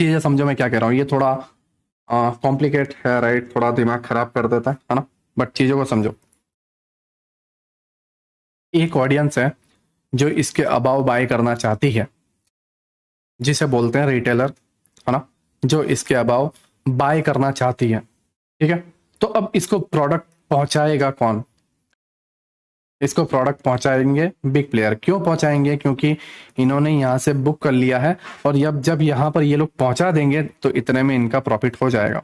चीजें समझो मैं क्या कह रहा हूँ। ये थोड़ा कॉम्प्लिकेट है, राइट, थोड़ा दिमाग खराब कर देता है ना, बट चीजों को समझो। एक ऑडियंस है जो इसके अबाव बाय करना चाहती है, जिसे बोलते हैं रिटेलर, है ना, जो इसके अबाव बाय करना चाहती है। ठीक है, तो अब इसको प्रोडक्ट पहुंचाएगा कौन? इसको प्रोडक्ट पहुंचाएंगे बिग प्लेयर। क्यों पहुंचाएंगे? क्योंकि इन्होंने यहाँ से बुक कर लिया है, और जब यहाँ पर ये लोग पहुंचा देंगे तो इतने में इनका प्रॉफिट हो जाएगा,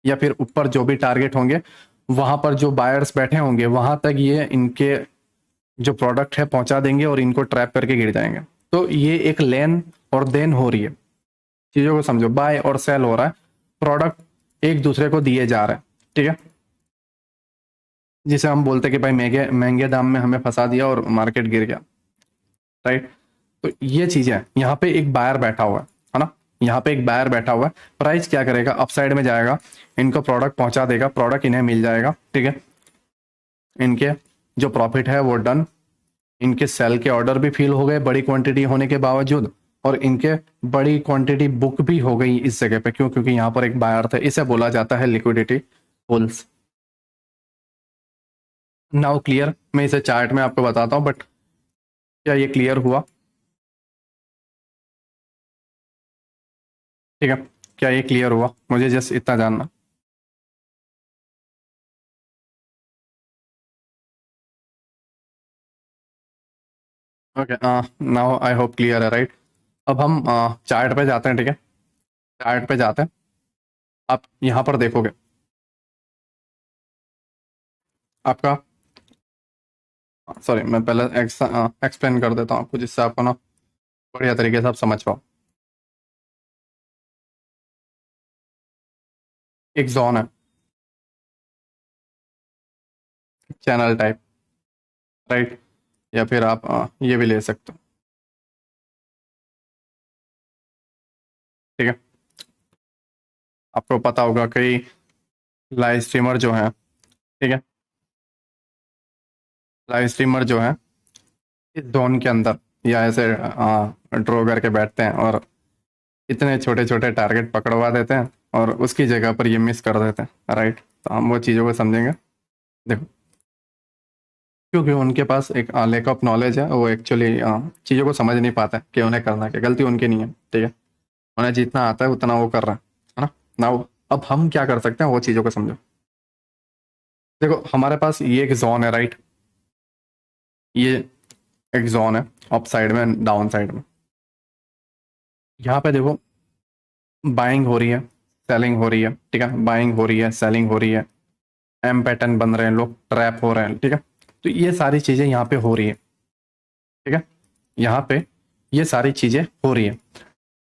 या फिर ऊपर जो भी टारगेट होंगे वहां पर जो बायर्स बैठे होंगे वहां तक ये इनके जो प्रोडक्ट है पहुंचा देंगे और इनको ट्रैप करके गिर जाएंगे। तो ये एक लेन और देन हो रही है। चीजों को समझो, बाय और सेल हो रहा है, प्रोडक्ट एक दूसरे को दिए जा रहे हैं। ठीक है, जिसे हम बोलते हैं कि भाई महंगे महंगे दाम में हमें फंसा दिया और मार्केट गिर गया, राइट। तो ये चीजें हैं। यहाँ पे एक बायर बैठा हुआ है ना, यहाँ पे एक बायर बैठा हुआ है। प्राइस क्या करेगा? अपसाइड में जाएगा, इनको प्रोडक्ट पहुंचा देगा, प्रोडक्ट इन्हें मिल जाएगा। ठीक है, इनके जो प्रॉफिट है वो डन। इनके सेल के ऑर्डर भी फिल हो गए बड़ी क्वांटिटी होने के बावजूद, और इनके बड़ी क्वांटिटी बुक भी हो गई इस जगह पे। क्यों? क्योंकि यहाँ पर एक बायर था। इसे बोला जाता है लिक्विडिटी पुल्स। Now clear? मैं इसे चार्ट में आपको बताता हूँ, बट क्या ये क्लियर हुआ? ठीक है, क्या ये क्लियर हुआ? मुझे जस्ट इतना जानना। Okay, now I hope clear है, राइट। अब हम चार्ट पे जाते हैं। ठीक है, चार्ट पे जाते हैं। आप यहाँ पर देखोगे आपका, सॉरी, मैं पहले एक्सप्लेन कर देता हूँ आपको, जिससे आपको ना बढ़िया तरीके से आप समझ पाओ। एक जोन है, चैनल टाइप, राइट, या फिर आप ये भी ले सकते हो। ठीक है, आपको पता होगा कई लाइव स्ट्रीमर जो हैं, ठीक है, लाइव स्ट्रीमर जो हैं इस जोन के अंदर या ऐसे ड्रॉ करके बैठते हैं और इतने छोटे छोटे टारगेट पकड़वा देते हैं, और उसकी जगह पर ये मिस कर देते हैं, राइट। तो हम वो चीज़ों को समझेंगे। देखो, क्योंकि उनके पास एक लैक ऑफ नॉलेज है, वो एक्चुअली चीज़ों को समझ नहीं पाते कि उन्हें करना क्या। गलती उनकी नहीं है, ठीक है, उन्हें जितना आता है उतना वो कर रहा है ना। ना अब हम क्या कर सकते हैं, वो चीज़ों को समझो। देखो, हमारे पास ये एक जोन है, राइट, ये एक जोन है, अप साइड में, डाउन साइड में। यहाँ पे देखो, बाइंग हो रही है, सेलिंग हो रही है। ठीक है, बाइंग हो रही है, सेलिंग हो रही है, एम पैटर्न बन रहे हैं, लोग ट्रैप हो रहे हैं। ठीक है, तो ये सारी चीज़ें यहाँ पे हो रही है। ठीक है, यहाँ पे ये सारी चीज़ें हो रही है।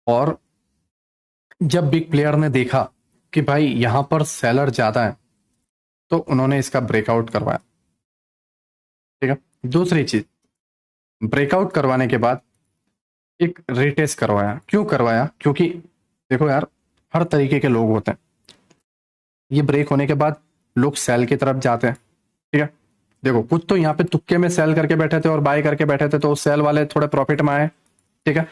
और जब बिग प्लेयर ने देखा कि भाई यहाँ पर सेलर ज़्यादा है, तो उन्होंने इसका ब्रेकआउट करवाया। ठीक है, दूसरी चीज, ब्रेकआउट करवाने के बाद एक रिटेस्ट करवाया। क्यों करवाया? क्योंकि देखो यार, हर तरीके के लोग होते हैं। ये ब्रेक होने के बाद लोग सेल की तरफ जाते हैं। ठीक है, देखो, कुछ तो यहाँ पे तुक्के में सेल करके बैठे थे और बाय करके बैठे थे, तो सेल वाले थोड़े प्रॉफिट में आए। ठीक है,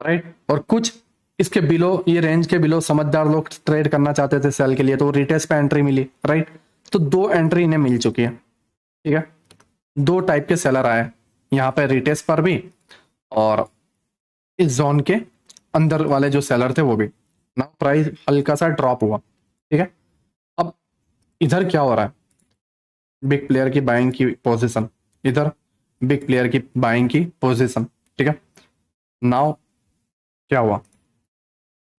राइट। और कुछ इसके बिलो, ये रेंज के बिलो समझदार लोग ट्रेड करना चाहते थे सेल के लिए, तो रिटेस्ट पे एंट्री मिली, राइट। तो दो एंट्री इन्हें मिल चुकी है। ठीक है, दो टाइप के सेलर आए, यहाँ पे रिटेस्ट पर भी, और इस जोन के अंदर वाले जो सेलर थे वो भी। ना प्राइस हल्का सा ड्रॉप हुआ। ठीक है, अब इधर क्या हो रहा है? बिग प्लेयर की बाइंग की पोजीशन, इधर बिग प्लेयर की बाइंग की पोजीशन। ठीक है, नाउ क्या हुआ?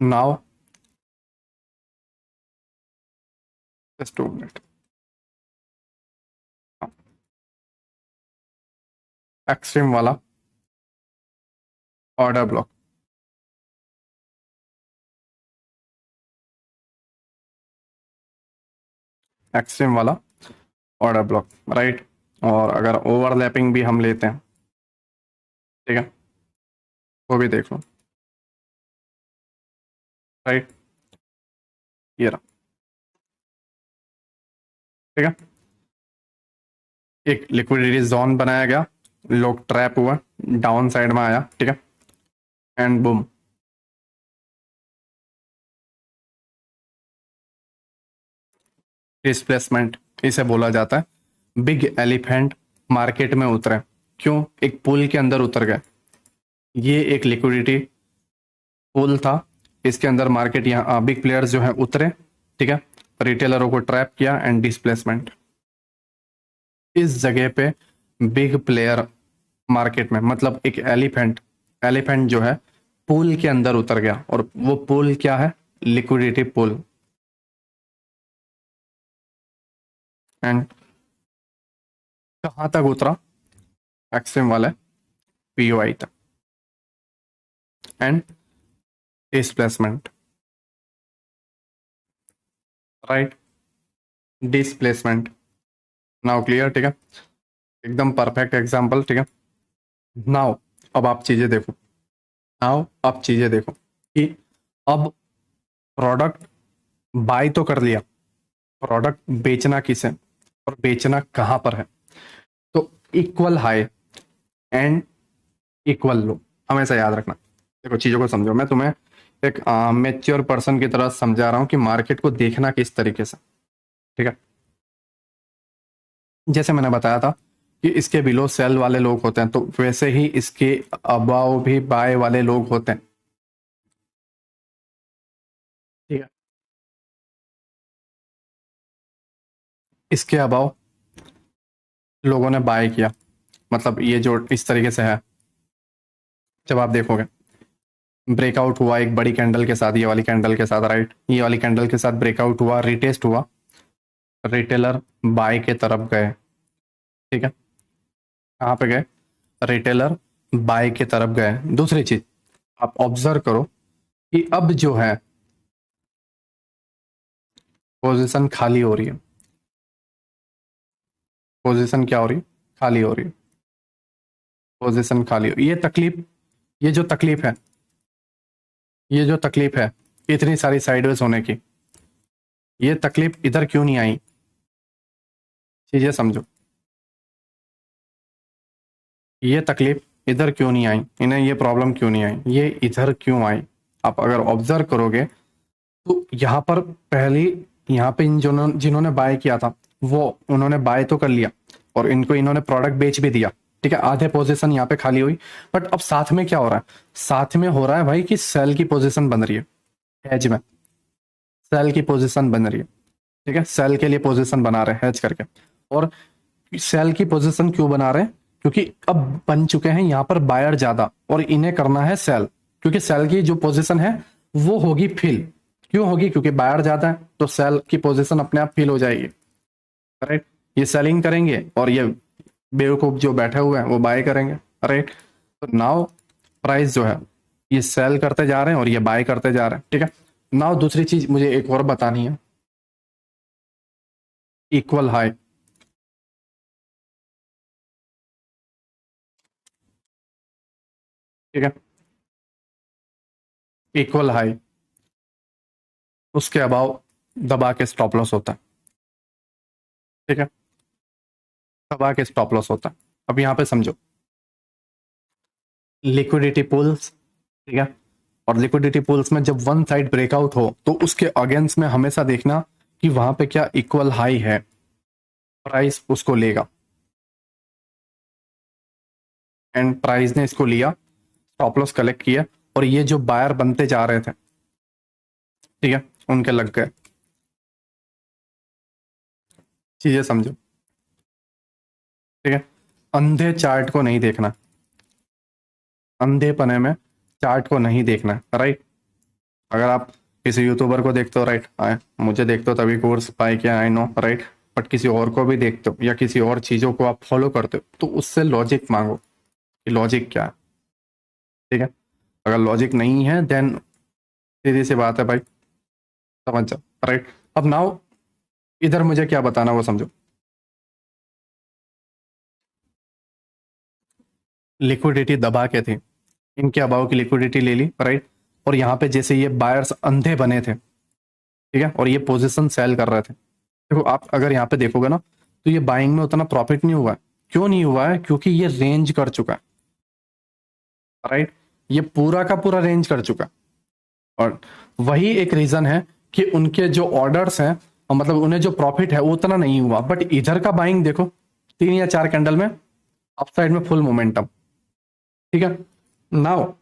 नाउ जस्ट 2 मिनट, एक्सट्रीम वाला ऑर्डर ब्लॉक, एक्सट्रीम वाला ऑर्डर ब्लॉक, राइट। और अगर ओवरलैपिंग भी हम लेते हैं, ठीक है, वो भी देख लो, राइट, ये रहा। ठीक है, एक लिक्विडिटी जोन बनाया गया, लोग ट्रैप हुआ, डाउन साइड में आया। ठीक है, एंड बूम, डिस्प्लेसमेंट इसे बोला जाता है। बिग एलिफेंट मार्केट में उतरे, क्यों? एक पुल के अंदर उतर गए। ये एक लिक्विडिटी पुल था, इसके अंदर मार्केट यहाँ बिग प्लेयर्स जो है उतरे, ठीक है, रिटेलरों को ट्रैप किया एंड डिस्प्लेसमेंट। इस जगह पे बिग प्लेयर मार्केट में, मतलब एक एलिफेंट, एलिफेंट जो है पूल के अंदर उतर गया, और वो पूल क्या है? Liquidity pool. एंड कहां तक उतरा? एक्सट्रीम वाले पीओआई तक। And displacement, right, displacement. Now clear? ठीक है, एकदम परफेक्ट एग्जांपल, ठीक है। नाउ अब आप चीजें देखो, नाउ आप चीजें देखो कि अब प्रोडक्ट बाय तो कर लिया, प्रोडक्ट बेचना किसे और बेचना कहां पर है? तो इक्वल हाई एंड इक्वल लो, हमेशा याद रखना। देखो चीजों को समझो, मैं तुम्हें एक मेच्योर पर्सन की तरह समझा रहा हूं कि मार्केट को देखना किस तरीके से, ठीक है। जैसे मैंने बताया था कि इसके बिलो सेल वाले लोग होते हैं, तो वैसे ही इसके अबाव भी बाय वाले लोग होते हैं, ठीक है। इसके अबाव लोगों ने बाय किया, मतलब ये जो इस तरीके से है, जब आप देखोगे ब्रेकआउट हुआ एक बड़ी कैंडल के साथ, ये वाली कैंडल के साथ, राइट, ये वाली कैंडल के साथ ब्रेकआउट हुआ, रिटेस्ट हुआ, रिटेलर बाय के तरफ गए, ठीक है। कहाँ पे गए? रिटेलर बाय के तरफ गए। दूसरी चीज आप ऑब्जर्व करो कि अब जो है पोजीशन खाली हो रही है, पोजीशन क्या हो रही है? खाली हो रही है, पोजीशन खाली हो। ये तकलीफ, ये जो तकलीफ है, ये जो तकलीफ है इतनी सारी साइडवेज होने की, ये तकलीफ इधर क्यों नहीं आई? चीजें समझो, ये तकलीफ इधर क्यों नहीं आई, इन्हें ये प्रॉब्लम क्यों नहीं आई, ये इधर क्यों आई? आप अगर ऑब्जर्व करोगे तो यहाँ पर पहले, यहाँ पे इन जिन्होंने बाय किया था वो उन्होंने बाय तो कर लिया और इनको इन्होंने प्रोडक्ट बेच भी दिया, ठीक है। आधे पोजीशन यहाँ पे खाली हुई, बट अब साथ में क्या हो रहा है? साथ में हो रहा है भाई कि सेल की पोजीशन बन रही है, हेज में सेल की पोजीशन बन रही है, ठीक है। सेल के लिए पोजीशन बना रहे हैं हेज करके। और सेल की पोजीशन क्यों बना रहे हैं? क्योंकि अब बन चुके हैं यहाँ पर बायर ज्यादा और इन्हें करना है सेल, क्योंकि सेल की जो पोजीशन है वो होगी फिल। क्यों होगी? क्योंकि बायर ज्यादा है, तो सेल की पोजीशन अपने आप फिल हो जाएगी, राइट। ये सेलिंग करेंगे और ये बेवकूफ जो बैठे हुए हैं वो बाय करेंगे, राइट। तो नाउ प्राइस जो है ये सेल करते जा रहे हैं और ये बाय करते जा रहे हैं, ठीक है। नाउ दूसरी चीज मुझे एक और बतानी है, इक्वल हाई। ठीक है, इक्वल हाई, उसके अबाव दबा के स्टॉप लॉस होता है, ठीक है, दबा के स्टॉप लॉस होता है। अब यहाँ पे समझो, लिक्विडिटी पूल्स, ठीक है, और लिक्विडिटी पूल्स में जब वन साइड ब्रेकआउट हो तो उसके अगेंस्ट में हमेशा देखना कि वहां पे क्या इक्वल हाई है, प्राइस उसको लेगा। एंड प्राइस ने इसको लिया, स्टॉप लॉस कलेक्ट किया, और ये जो बायर बनते जा रहे थे, ठीक है, उनके लग गए। चीजें समझो, ठीक है। अंधे चार्ट को नहीं देखना, अंधेपने में चार्ट को नहीं देखना, राइट। अगर आप किसी यूट्यूबर को देखते हो, राइट, मुझे देखते हो तभी कोर्स बाय किया, आई नो, राइट, बट किसी और को भी देखते हो या किसी और चीजों को आप फॉलो करते हो तो उससे लॉजिक मांगो कि लॉजिक क्या है, ठीक है। अगर लॉजिक नहीं है देन सीधी सी बात है भाई, समझ जाओ, राइट। अब नाउ इधर मुझे क्या बताना वो समझो। लिक्विडिटी दबा के थी, इनके अभाव की लिक्विडिटी ले ली, राइट, और यहाँ पे जैसे ये बायर्स अंधे बने थे, ठीक है, और ये पोजीशन सेल कर रहे थे। देखो आप अगर यहाँ पे देखोगे ना तो ये बाइंग में उतना प्रॉफिट नहीं हुआ है। क्यों नहीं हुआ है? क्योंकि ये रेंज कर चुका है, राइट, ये पूरा का पूरा रेंज कर चुका है। और वही एक रीजन है कि उनके जो ऑर्डर्स हैं और मतलब उन्हें जो प्रॉफिट है वो उतना नहीं हुआ, बट इधर का बाइंग देखो 3 या 4 कैंडल में अपसाइड में फुल मोमेंटम। ठीक है, नाउ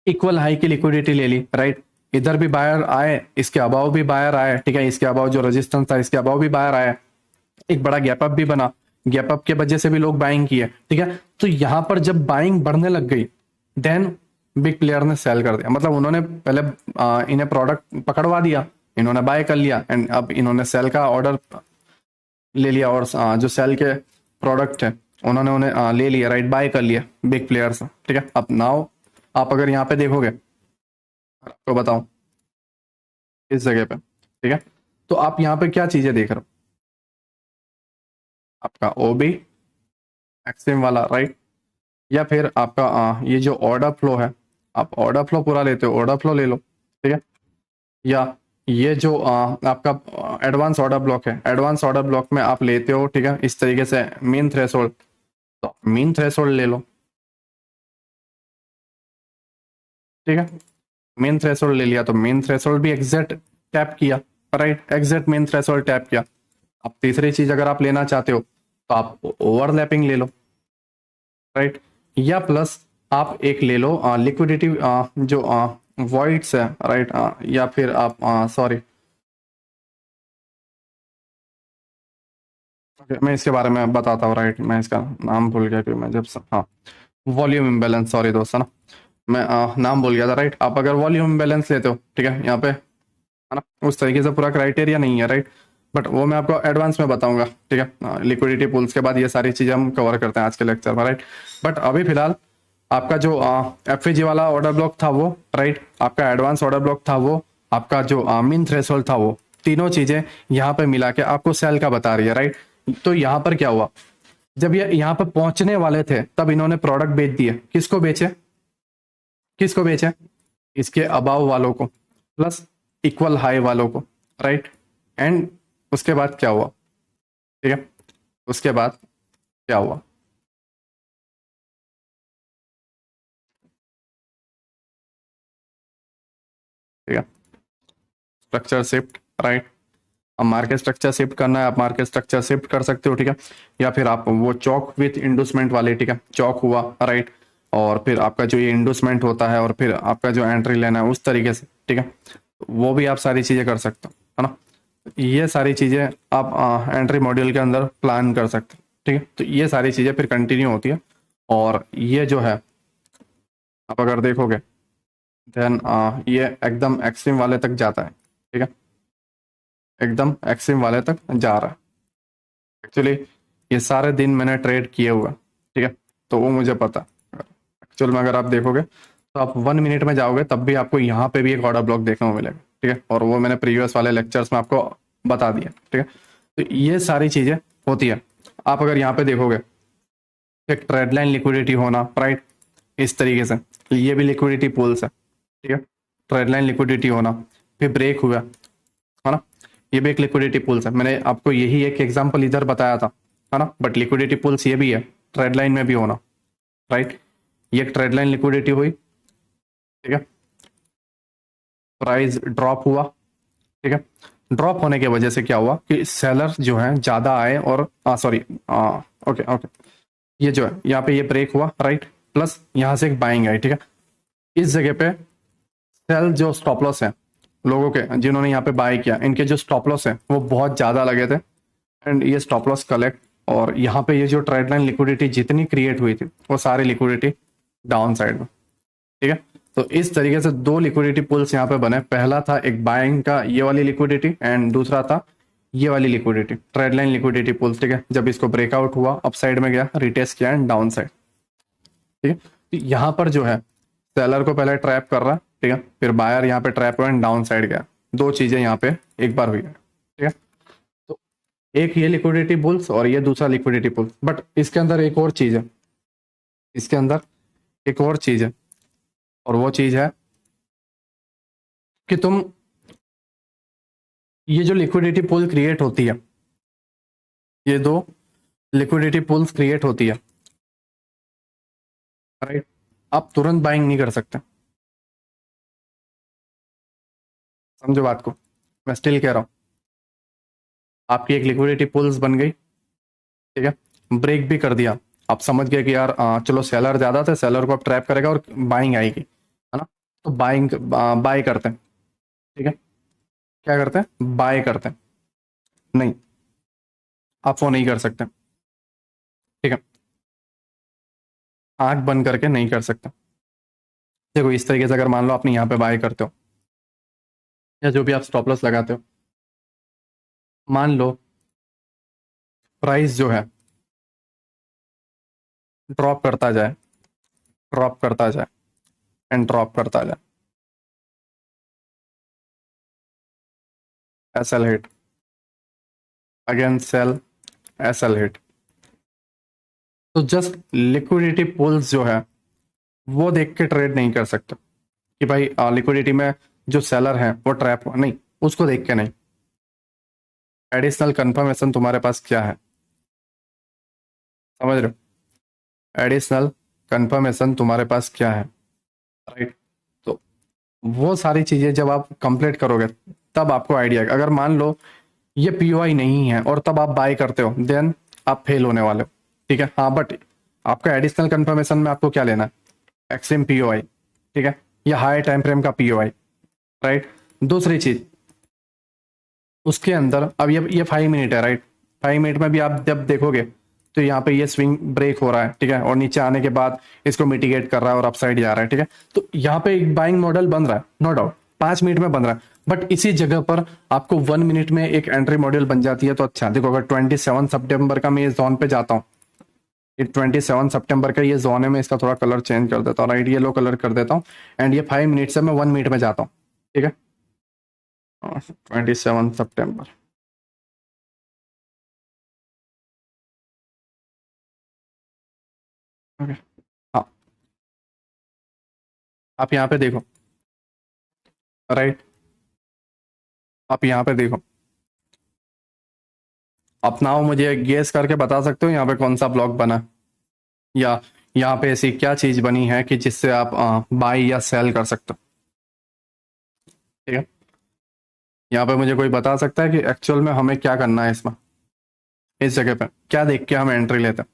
इक्वल हाई की लिक्विडिटी ले ली, राइट। इधर भी बायर आए, इसके अबाव भी बायर आए, ठीक है, इसके अबाव जो रेजिस्टेंस था इसके अबाव भी बायर आया, एक बड़ा गैप अप भी बना, गैप अप के वजह से भी लोग बाइंग किए, ठीक है। तो यहां पर जब बाइंग बढ़ने लग गई, देन बिग प्लेयर ने सेल कर दिया, मतलब उन्होंने पहले इन्हें प्रोडक्ट पकड़वा दिया, इन्होंने बाय कर लिया, एंड अब इन्होंने सेल का ऑर्डर ले लिया, और जो सेल के प्रोडक्ट है उन्होंने उन्हें ले लिया, राइट, बाय कर लिया बिग प्लेयर्स, ठीक है। अब नाउ आप अगर यहाँ पे देखोगे, आपको बताऊं इस जगह पे, ठीक है, तो आप यहाँ पे क्या चीजें देख रहे हो, आपका ओबी एक्सिम वाला, राइट, या फिर आपका ये जो ऑर्डर फ्लो है, आप ऑर्डर फ्लो पूरा लेते हो, ऑर्डर फ्लो ले लो, ठीक है, या ये जो आपका एडवांस ऑर्डर ब्लॉक है, एडवांस ऑर्डर ब्लॉक में आप लेते हो, ठीक है, इस तरीके से मीन थ्रेशोल्ड, तो मीन थ्रेशोल्ड ले लो, ठीक है। मेन थ्रेशोल्ड ले लिया तो मेन थ्रेशोल्ड भी एग्जैक्ट टैप किया, right, exact main threshold tap किया। अब तीसरी चीज अगर आप लेना चाहते हो तो आप ओवरलैपिंग ले लो, राइट, या प्लस आप एक ले लो लिक्विडिटी जो वॉइड्स है, राइट, या फिर आप सॉरी, मैं इसके बारे में बताता हूँ, राइट, मैं इसका नाम भूल गया कि मैं जब हाँ, वॉल्यूम इम्बैलेंस, सॉरी दोस्त, है ना, मैं नाम भूल गया था, राइट। आप अगर वॉल्यूम इम्बैलेंस लेते हो, ठीक है, यहाँ पे है ना, उस तरीके से पूरा क्राइटेरिया नहीं है, राइट, बट वो मैं आपको एडवांस में बताऊंगा, ठीक है, लिक्विडिटी पूल्स के बाद ये सारी चीजें हम कवर करते हैं आज के लेक्चर में, राइट। बट अभी फिलहाल आपका जो एफएजी वाला ऑर्डर ब्लॉक था वो, राइट, आपका एडवांस ऑर्डर ब्लॉक था वो, आपका जो मीन थ्रेशोल्ड था वो, तीनों चीजें यहाँ पे मिला के आपको सेल का बता रही है, राइट। तो यहाँ पर क्या हुआ, जब ये यहाँ पे पहुंचने वाले थे तब इन्होंने प्रोडक्ट बेच दिए, किसको बेचे, किसको बेचे, इसके अबाव वालों को, प्लस इक्वल हाई वालों को, राइट। एंड उसके बाद क्या हुआ, ठीक है, उसके बाद क्या हुआ, ठीक है, स्ट्रक्चर शिफ्ट, राइट। अब मार्केट स्ट्रक्चर शिफ्ट करना है, आप मार्केट स्ट्रक्चर शिफ्ट कर सकते हो, ठीक है, या फिर आप वो चौक विथ इंडूसमेंट वाले, ठीक है, चौक हुआ, राइट, और फिर आपका जो ये इंडूसमेंट होता है और फिर आपका जो एंट्री लेना है उस तरीके से, ठीक है, वो भी आप सारी चीजें कर सकते हो, है ना। ये सारी चीजें आप एंट्री मॉड्यूल के अंदर प्लान कर सकते हो, ठीक है। तो ये सारी चीजें फिर कंटिन्यू होती है, और ये जो है आप अगर देखोगे, देन ये एकदम एक्सट्रीम वाले तक जाता है, ठीक है, एकदम एक्सट्रीम वाले तक जा रहा है। एक्चुअली ये सारे दिन मैंने ट्रेड किए हुए हैं, ठीक है, तो वो मुझे पता। एक्चुअल में अगर आप देखोगे तो आप 1 मिनट में जाओगे तब भी आपको यहाँ पे भी एक ऑर्डर ब्लॉक देखने को मिलेगा, ठीक है, और वो मैंने प्रीवियस वाले लेक्चर्स में आपको बता दिया, ठीक है। तो ये सारी चीजें होती है। आप अगर यहाँ पे देखोगे, एक ट्रेड लाइन लिक्विडिटी होना, राइट, इस तरीके से ये भी लिक्विडिटी पूल्स है, ठीक है, ट्रेड लाइन लिक्विडिटी होना, फिर ब्रेक हुआ, है ना, ये भी एक लिक्विडिटी पूल्स है। मैंने आपको यही एक एग्जांपल इधर बताया था, है ना, बट लिक्विडिटी पूल्स ये भी है, ट्रेड लाइन में भी होना, राइट। ये एक ट्रेड लाइन लिक्विडिटी हुई, ठीक है, प्राइस ड्रॉप हुआ, ठीक है, ड्रॉप होने की वजह से क्या हुआ कि सेलर जो है ज्यादा आए, और सॉरी, ओके ओके, ये जो है यहाँ पे ये ब्रेक हुआ, राइट, प्लस यहाँ से एक बाइंग आई, ठीक है, इस जगह पे सेल जो स्टॉप लॉस है लोगों के जिन्होंने यहाँ पे बाय किया, इनके जो स्टॉप लॉस है वो बहुत ज्यादा लगे थे, एंड ये स्टॉप लॉस कलेक्ट, और यहाँ पे ये जो ट्रेड लाइन लिक्विडिटी जितनी क्रिएट हुई थी वो सारी लिक्विडिटी डाउन साइड में, ठीक है। तो इस तरीके से दो लिक्विडिटी पुल्स यहाँ पे बने, पहला था एक बाइंग का ये वाली लिक्विडिटी, एंड दूसरा था ये वाली liquidity, trade line liquidity pools, ठीक है। जब इसको ब्रेकआउट हुआ अप साइड में गया, रिटेस्ट किया एंड डाउन साइड, ठीक है। तो यहाँ पर जो है सेलर को पहले ट्रैप कर रहा है, ठीक है, फिर बायर यहाँ पे ट्रैप हुआ एंड डाउन साइड गया, दो चीजें यहाँ पे एक बार हुई है, ठीक है। तो एक ये लिक्विडिटी पुल्स और ये दूसरा लिक्विडिटी पुल्स, बट इसके अंदर एक और चीज है, इसके अंदर एक और चीज है, और वो चीज है कि तुम ये जो लिक्विडिटी पूल क्रिएट होती है, ये दो लिक्विडिटी पूल्स क्रिएट होती है, राइट, आप तुरंत बाइंग नहीं कर सकते, समझो बात को। मैं स्टिल कह रहा हूँ, आपकी एक लिक्विडिटी पूल्स बन गई, ठीक है, ब्रेक भी कर दिया, आप समझ गए कि यार चलो सेलर ज्यादा थे, सेलर को अब ट्रैप करेगा और बाइंग आएगी, है ना, तो बाइंग बाय करते हैं, ठीक है, क्या करते हैं, बाय करते हैं, नहीं, आप वो नहीं कर सकते, ठीक है, आंख बंद करके नहीं कर सकते। देखो इस तरीके से अगर मान लो आपने यहाँ पे बाय करते हो या जो भी आप स्टॉप लॉस लगाते हो, मान लो प्राइस जो है ड्रॉप करता जाए, ड्रॉप करता जाए एंड ड्रॉप करता जाए, SL hit, again sell, SL hit, तो जस्ट लिक्विडिटी पूल्स जो है वो देख के ट्रेड नहीं कर सकते कि भाई लिक्विडिटी में जो सेलर है वो ट्रैप हुआ, नहीं, उसको देख के नहीं, एडिशनल कंफर्मेशन तुम्हारे पास क्या है, समझ रहे हो, एडिशनल कंफर्मेशन तुम्हारे पास क्या है, राइट, तो वो सारी चीजें जब आप कंप्लीट करोगे तब आपको आइडिया, अगर मान लो ये पीओआई नहीं है और तब आप बाय करते हो, देन आप फेल होने वाले हो, ठीक है, हाँ, बट आपका एडिशनल कंफर्मेशन में आपको क्या लेना है, एक्सट्रीम पीओआई, ठीक है, या हाई टाइम फ्रेम का पीओआई, राइट, दूसरी चीज उसके अंदर अब ये 5 मिनट है, राइट, 5 मिनट में भी आप जब देखोगे तो यहाँ पे ये स्विंग ब्रेक हो रहा है, ठीक है, और नीचे आने के बाद इसको मिटिगेट कर रहा है और अपसाइड जा रहा है, ठीक है, तो यहाँ पे एक बाइंग मॉडल बन रहा है, नो डाउट 5 मिनट में बन रहा है, बट इसी जगह पर आपको 1 मिनट में एक एंट्री मॉडल बन जाती है, तो अच्छा देखो, अगर 27 सितंबर का मैं इस जोन पे जाता हूँ, ये 27 सितंबर का ये जोन है, मैं इसका थोड़ा कलर चेंज कर देता हूँ, राइट, येलो कलर कर देता हूँ, एंड ये 5 मिनट से मैं 1 मिनट में जाता हूँ, ठीक है, 27 सितंबर, ओके, हाँ, आप यहाँ पे देखो, राइट, आप यहाँ पे देखो, अपनाओ, मुझे गेस करके बता सकते हो यहाँ पे कौन सा ब्लॉक बना, या यहाँ पे ऐसी क्या चीज बनी है कि जिससे आप बाई या सेल कर सकते हो, ठीक है, यहाँ पे मुझे कोई बता सकता है कि एक्चुअल में हमें क्या करना है इसमें, इस जगह पे क्या देख के हम एंट्री लेते हैं,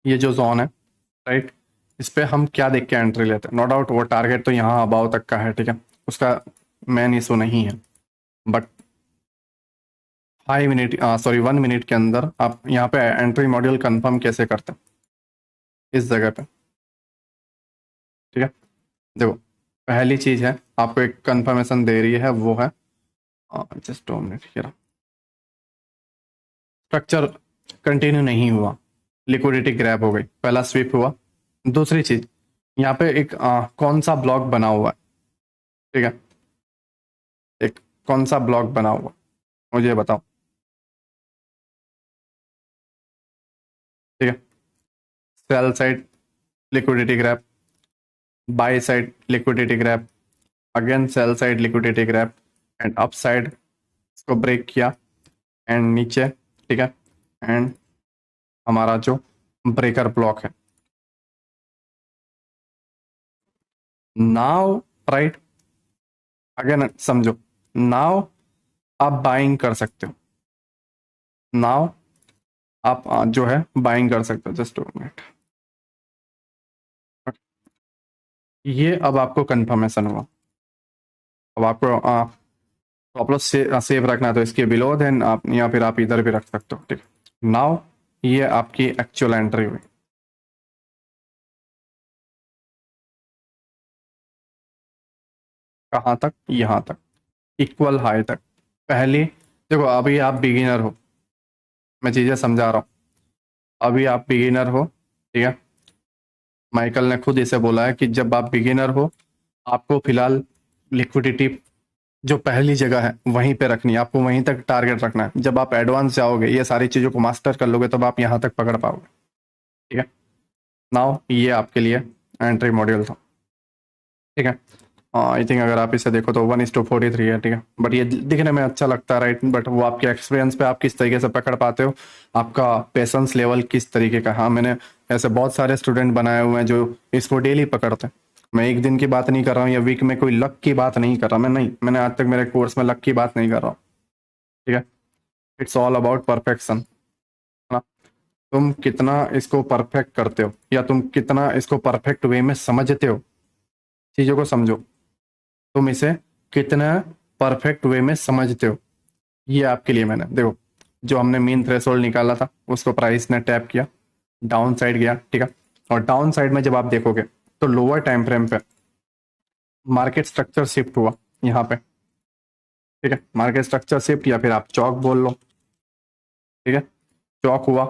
ये जो जोन है, राइट, इस पे हम क्या देख के एंट्री लेते हैं, नो डाउट वो टारगेट तो यहाँ अबाव तक का है, ठीक है, उसका मेन इशू नहीं है, बट 5 मिनट, सॉरी 1 मिनट के अंदर आप यहाँ पे एंट्री मॉड्यूल कंफर्म कैसे करते हैं इस जगह पे, ठीक है, देखो पहली चीज है आपको एक कंफर्मेशन दे रही है, वो है जस्ट 2 मिनट, स्ट्रक्चर कंटिन्यू नहीं हुआ, लिक्विडिटी ग्रैब हो गई, पहला स्विप हुआ, दूसरी चीज यहाँ पे एक कौन सा ब्लॉक बना हुआ है, ठीक है, एक कौन सा ब्लॉक बना हुआ, मुझे बताओ, ठीक है, sell side liquidity grab, by side liquidity grab, again sell side liquidity grab, and up side इसको ब्रेक किया, एंड नीचे, ठीक है, एंड हमारा जो ब्रेकर ब्लॉक है, नाउ, राइट, अगेन समझो, नाउ आप बाइंग कर सकते हो, नाउ आप जो है बाइंग कर सकते हो, जस्ट 2 मिनट, ये अब आपको कंफर्मेशन हुआ, अब आपको स्टॉप लॉस सेव रखना है तो इसके बिलो, देन आप या फिर आप इधर भी रख सकते हो, ठीक है, नाउ ये आपकी एक्चुअल एंट्री हुई, कहाँ तक, यहाँ तक, इक्वल हाई तक, पहली, देखो अभी आप बिगिनर हो, मैं चीजें समझा रहा हूँ, अभी आप बिगिनर हो, ठीक है, माइकल ने खुद इसे बोला है कि जब आप बिगिनर हो आपको फिलहाल लिक्विडिटी जो पहली जगह है वहीं पे रखनी है, आपको वहीं तक टारगेट रखना है, जब आप एडवांस जाओगे ये सारी चीजों को मास्टर कर लोगे तब आप यहाँ तक पकड़ पाओगे, ठीक है, नाउ ये आपके लिए एंट्री मॉड्यूल था, ठीक है, आई थिंक अगर आप इसे देखो तो 1:43 है, ठीक है, बट ये दिखने में अच्छा लगता है, राइट, बट वो आपके एक्सपीरियंस पे आप किस तरीके से पकड़ पाते हो, आपका पेशेंस लेवल किस तरीके का, हाँ मैंने ऐसे बहुत सारे स्टूडेंट बनाए हुए हैं जो इसको डेली पकड़ते हैं, मैं एक दिन की बात नहीं कर रहा हूँ या वीक में कोई लक की बात नहीं कर रहा मैं, नहीं, मैंने आज तक मेरे कोर्स में लक की बात नहीं कर रहा हूँ, ठीक है। इट्स ऑल अबाउट परफेक्शन, है ना। तुम कितना इसको परफेक्ट करते हो या तुम कितना इसको परफेक्ट वे में समझते हो, चीजों को समझो, तुम इसे कितना परफेक्ट वे में समझते हो, ये आपके लिए मैंने देखो, जो हमने मीन थ्रेशोल्ड निकाला था उसको प्राइस ने टैप किया, डाउन साइड गया, ठीक है। और डाउन साइड में जब आप देखोगे तो लोअर टाइम फ्रेम पे मार्केट स्ट्रक्चर शिफ्ट हुआ यहाँ पे, ठीक है। मार्केट स्ट्रक्चर शिफ्ट या फिर आप चौक बोल लो, ठीक है। चौक हुआ,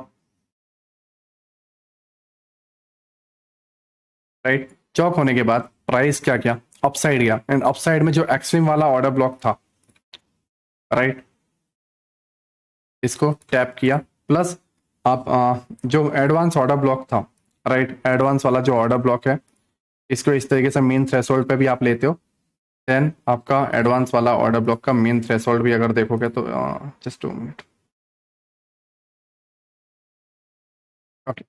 राइट। चौक होने के बाद प्राइस क्या किया, अपसाइड गया, एंड अपसाइड में जो एक्सट्रीम वाला ऑर्डर ब्लॉक था, राइट, इसको टैप किया, प्लस आप जो एडवांस ऑर्डर ब्लॉक था, राइट, एडवांस वाला जो ऑर्डर ब्लॉक है, इसको इस तरीके से मेन थ्रेशोल्ड पे भी आप लेते हो, देन आपका एडवांस वाला ऑर्डर ब्लॉक का मेन थ्रेशोल्ड भी अगर देखोगे तो जस्ट 2 मिनट, ओके,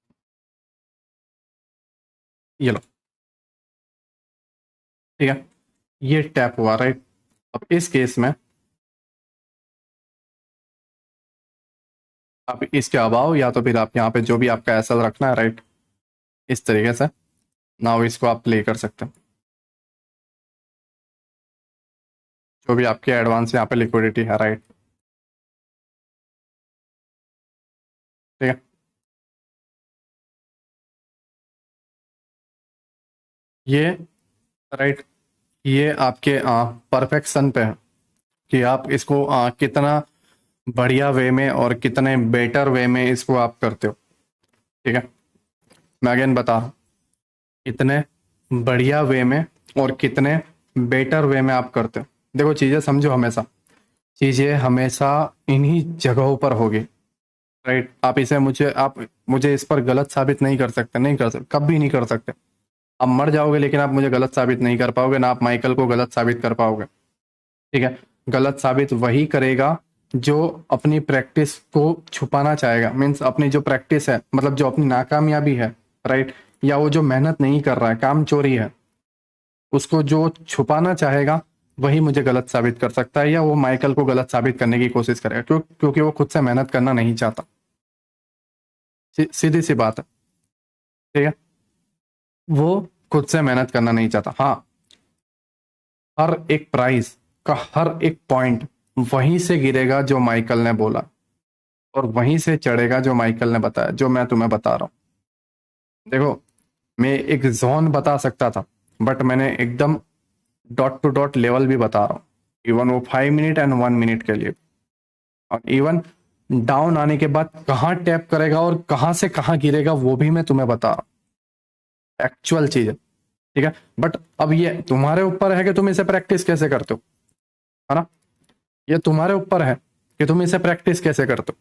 ये लो, ठीक है, ये टैप हुआ, राइट। अब इस केस में आप इसके अबाव या तो फिर आप यहाँ पे जो भी आपका एसएल रखना है, राइट, इस तरीके से नाउ इसको आप प्ले कर सकते हो, जो भी आपके एडवांस यहाँ पे लिक्विडिटी है, राइट, ठीक है। ये राइट, ये आपके परफेक्शन पे है कि आप इसको कितना बढ़िया वे में और कितने बेटर वे में इसको आप करते हो, ठीक है। मैं अगेन बता रहा हूँ, कितने बढ़िया वे में और कितने बेटर वे में आप करते हो। देखो चीज़ें समझो, हमेशा चीज़ें हमेशा इन्हीं जगहों पर होगी, राइट। आप मुझे इस पर गलत साबित नहीं कर सकते, नहीं कर सकते, कभी नहीं कर सकते। आप मर जाओगे लेकिन आप मुझे गलत साबित नहीं कर पाओगे, ना आप माइकल को गलत साबित कर पाओगे, ठीक है। गलत साबित वही करेगा जो अपनी प्रैक्टिस को छुपाना चाहेगा, मीन्स अपनी जो प्रैक्टिस है, मतलब जो अपनी नाकामयाबी है, राइट, या वो जो मेहनत नहीं कर रहा है, काम चोरी है, उसको जो छुपाना चाहेगा वही मुझे गलत साबित कर सकता है, या वो माइकल को गलत साबित करने की कोशिश करेगा, क्योंकि वो खुद से मेहनत करना नहीं चाहता। सीधी सी बात है, ठीक है। वो खुद से मेहनत करना नहीं चाहता। हाँ, हर एक प्राइस का हर एक पॉइंट वहीं से गिरेगा जो माइकल ने बोला, और वहीं से चढ़ेगा जो माइकल ने बताया, जो मैं तुम्हें बता रहा हूँ। देखो, मैं एक जोन बता सकता था, बट मैंने एकदम डॉट टू डॉट लेवल भी बता रहा हूँ, इवन वो 5 मिनट एंड 1 मिनट के लिए, और इवन डाउन आने के बाद कहाँ टैप करेगा और कहाँ से कहाँ गिरेगा वो भी मैं तुम्हें बता रहा हूँ, एक्चुअल चीज है, ठीक है। बट अब ये तुम्हारे ऊपर है कि तुम इसे प्रैक्टिस कैसे करते हो, है ना। ये तुम्हारे ऊपर है कि तुम इसे प्रैक्टिस कैसे करते हो,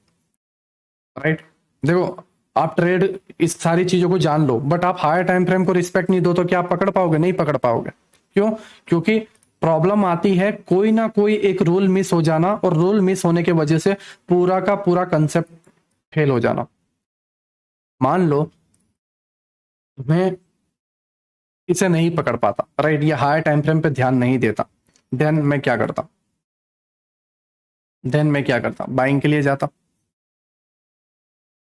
राइट। देखो, आप ट्रेड इस सारी चीजों को जान लो, बट आप हायर टाइम फ्रेम को रिस्पेक्ट नहीं दो तो क्या आप पकड़ पाओगे, नहीं पकड़ पाओगे। क्यों? क्योंकि प्रॉब्लम आती है कोई ना कोई एक रूल मिस हो जाना, और रूल मिस होने की वजह से पूरा का पूरा कंसेप्ट फेल हो जाना। मान लो मैं इसे नहीं पकड़ पाता, राइट, ये हायर टाइम फ्रेम पे ध्यान नहीं देता, देन मैं क्या करता, बाइंग के लिए जाता,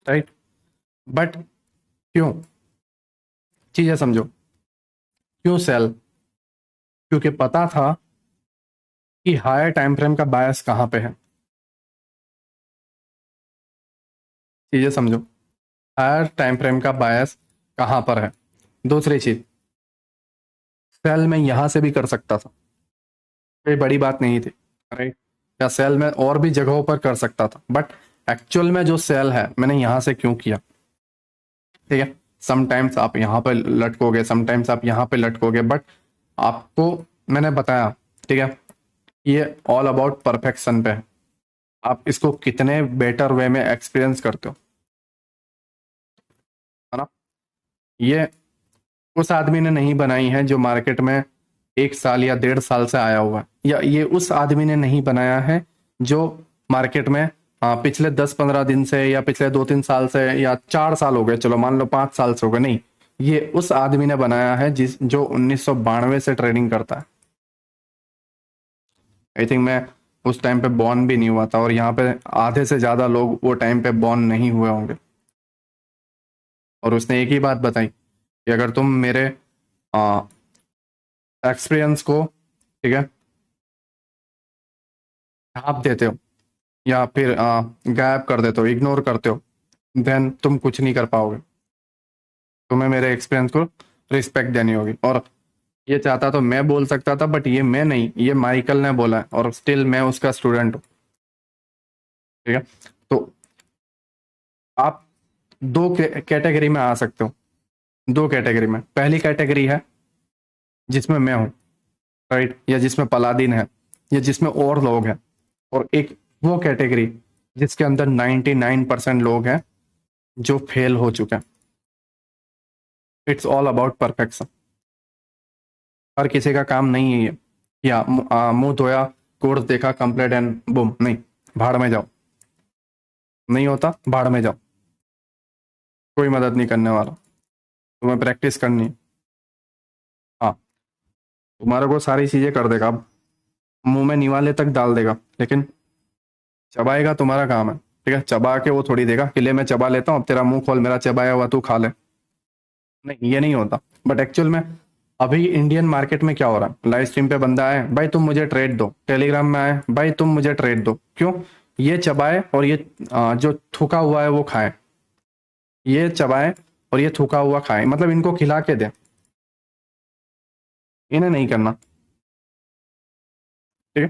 राइट। बट क्यों, चीजें समझो, क्यों सेल, क्योंकि पता था कि हायर टाइम फ्रेम का बायस कहां पे है। चीजें समझो, हायर टाइम फ्रेम का बायस कहां पर है। दूसरी चीज, सेल में यहां से भी कर सकता था, कोई बड़ी बात नहीं थी, राइट, या सेल में और भी जगहों पर कर सकता था, बट एक्चुअल में जो सेल है मैंने यहां से क्यों किया, ठीक है। समटाइम्स आप यहां पे लटकोगे, समटाइम्स आप यहां पे लटकोगे, बट आपको मैंने बताया, ठीक है, ये ऑल अबाउट परफेक्शन पे है, आप इसको कितने बेटर वे में एक्सपीरियंस करते हो, है ना। ये उस आदमी ने नहीं बनाई है जो मार्केट में 1 साल या 1.5 साल से आया हुआ है, या ये उस आदमी ने नहीं बनाया है जो मार्केट में पिछले 10-15 दिन से, या पिछले 2-3 साल से, या 4 साल हो गए, चलो मान लो 5 साल से हो गए, नहीं, ये उस आदमी ने बनाया है जो 1992 से ट्रेडिंग करता है। आई थिंक मैं उस टाइम पे बॉर्न भी नहीं हुआ था, और यहाँ पे आधे से ज्यादा लोग वो टाइम पे बॉर्न नहीं हुए होंगे। और उसने एक ही बात बताई कि अगर तुम मेरे एक्सपीरियंस को, ठीक है, ढांप देते हो या फिर गायब कर देते हो, इग्नोर करते हो, देन तुम कुछ नहीं कर पाओगे। तुम्हें मेरे एक्सपीरियंस को रिस्पेक्ट देनी होगी। और ये चाहता तो मैं बोल सकता था, बट ये मैं नहीं, ये माइकल ने बोला है, और स्टिल मैं उसका स्टूडेंट हूँ। ठीक है, तो आप दो कैटेगरी में आ सकते हो। दो कैटेगरी में, पहली कैटेगरी है जिसमें मैं हूँ, राइट, या जिसमें पलादीन है, या जिसमें और लोग हैं। और एक वो कैटेगरी जिसके अंदर 99% लोग हैं जो फेल हो चुके हैं। It's all about perfection. हर किसी का काम नहीं है ये, या मुंह धोया, कोर्स देखा, कंप्लीट एंड बूम, नहीं, भाड़ में जाओ। नहीं होता, भाड़ में जाओ, कोई मदद नहीं करने वाला। तुम्हें प्रैक्टिस करनी है। हाँ, तुम्हारे को सारी चीजें कर देगा, अब मुंह में निवाले तक डाल देगा, लेकिन चबाएगा तुम्हारा काम है। ठीक है, चबा के वो थोड़ी देगा कि ले मैं चबा लेता हूँ, अब तेरा मुंह खोल, मेरा चबाया हुआ तू खा ले। नहीं, ये नहीं होता। बट एक्चुअल में अभी इंडियन मार्केट में क्या हो रहा है, लाइव स्ट्रीम पे बंदा आए, भाई तुम मुझे ट्रेड दो, टेलीग्राम में आए, भाई तुम मुझे ट्रेड दो, क्यों? ये चबाए और ये जो थूका हुआ है वो खाए, ये चबाए और ये थूका हुआ खाए, मतलब इनको खिला के दे, इन्हें नहीं करना। ठीक है,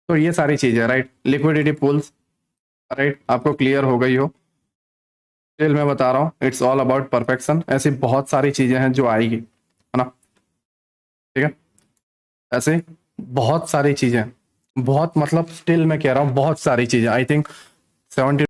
तो ये सारी चीजें, राइट, लिक्विडिटी पूल्स, राइट, आपको क्लियर हो गई हो। स्टिल मैं बता रहा हूँ, इट्स ऑल अबाउट परफेक्शन। ऐसी बहुत सारी चीजें हैं जो आएगी, है ना? ठीक है, ऐसे बहुत सारी चीजें, बहुत, मतलब स्टिल मैं कह रहा हूँ बहुत सारी चीजें। I think 70